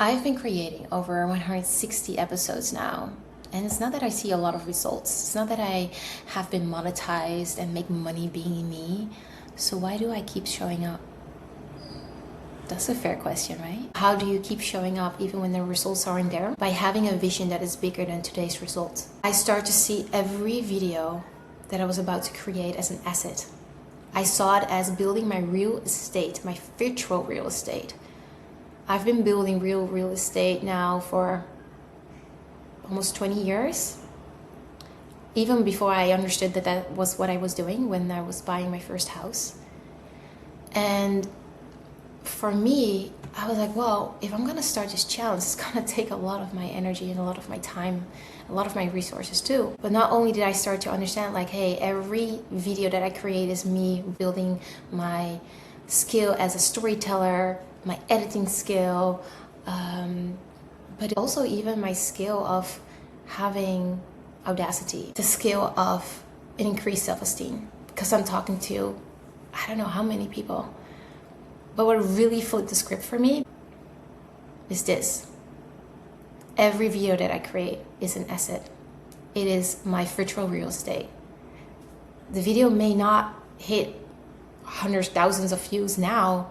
I've been creating over 160 episodes now, and it's not that I see a lot of results. It's not that I have been monetized and make money being me. So why do I keep showing up? That's a fair question, right? How do you keep showing up even when the results aren't there? By having a vision that is bigger than today's results. I start to see every video that I was about to create as an asset. I saw it as building my real estate, my virtual real estate. I've been building real estate now for almost 20 years. Even before I understood that that was what I was doing when I was buying my first house. And for me, I was like, well, if I'm gonna start this challenge, it's gonna take a lot of my energy and a lot of my time, a lot of my resources too. But not only did I start to understand like, hey, every video that I create is me building my skill as a storyteller, my editing skill, but also even my skill of having audacity, the skill of an increased self-esteem. Because I'm talking to, I don't know how many people. But what really flipped the script for me is this. Every video that I create is an asset. It is my virtual real estate. The video may not hit hundreds, thousands of views now,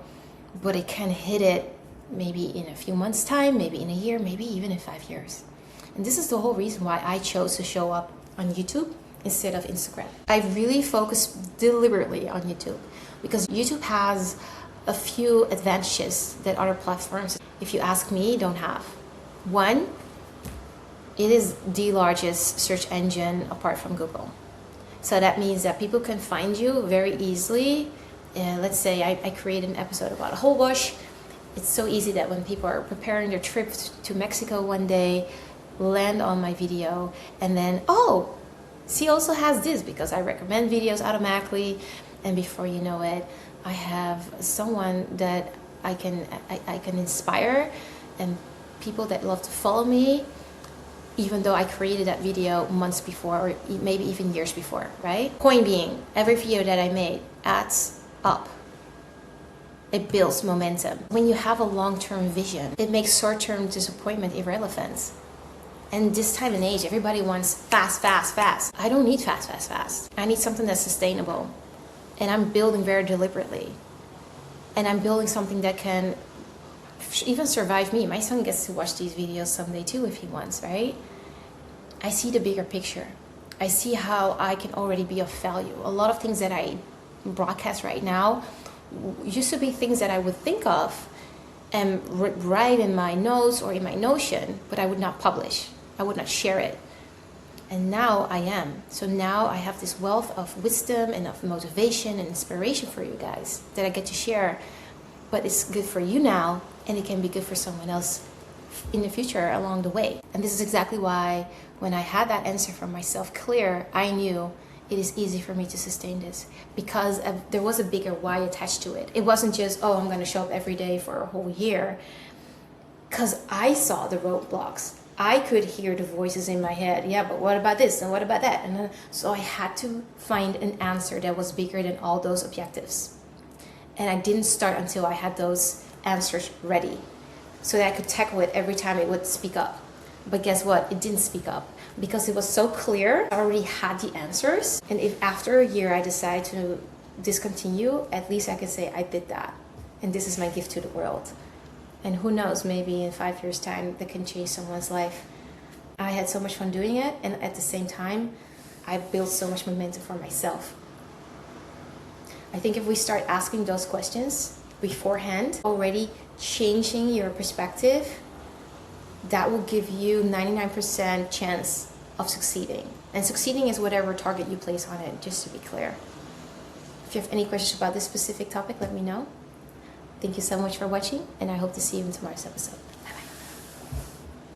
but it can hit it maybe in a few months' time, maybe in a year, maybe even in 5 years. And this is the whole reason why I chose to show up on YouTube instead of Instagram. I really focused deliberately on YouTube because YouTube has a few advantages that other platforms, if you ask me, don't have. One, it is the largest search engine apart from Google. So that means that people can find you very easily. Let's say I create an episode about a whole bush. It's so easy that when people are preparing their trip to Mexico one day, land on my video and then, oh, she also has this because I recommend videos automatically. And before you know it, I have someone that I can inspire and people that love to follow me, even though I created that video months before or maybe even years before, right? Point being, every video that I made adds up. It builds momentum. When you have a long-term vision, it makes short-term disappointment irrelevant. And this time and age, everybody wants fast, fast, fast. I don't need fast, fast, fast. I need something that's sustainable. And I'm building very deliberately. And I'm building something that can even survive me. My son gets to watch these videos someday too if he wants, right? I see the bigger picture. I see how I can already be of value. A lot of things that I broadcast right now used to be things that I would think of and write in my notes or in my Notion, but I would not publish. I would not share it. And now I am. So now I have this wealth of wisdom and of motivation and inspiration for you guys that I get to share. But it's good for you now, and it can be good for someone else in the future along the way. And this is exactly why when I had that answer for myself clear, I knew it is easy for me to sustain this because there was a bigger why attached to it. It wasn't just, oh, I'm going to show up every day for a whole year. Because I saw the roadblocks. I could hear the voices in my head. Yeah, but what about this and what about that? And so I had to find an answer that was bigger than all those objectives. And I didn't start until I had those answers ready so that I could tackle it every time it would speak up. But guess what? It didn't speak up because it was so clear. I already had the answers. And if after a year I decide to discontinue, at least I can say I did that. And this is my gift to the world. And who knows, maybe in 5 years' time, that can change someone's life. I had so much fun doing it. And at the same time, I built so much momentum for myself. I think if we start asking those questions beforehand, already changing your perspective, that will give you 99% chance of succeeding. And succeeding is whatever target you place on it, just to be clear. If you have any questions about this specific topic, let me know. Thank you so much for watching, and I hope to see you in tomorrow's episode.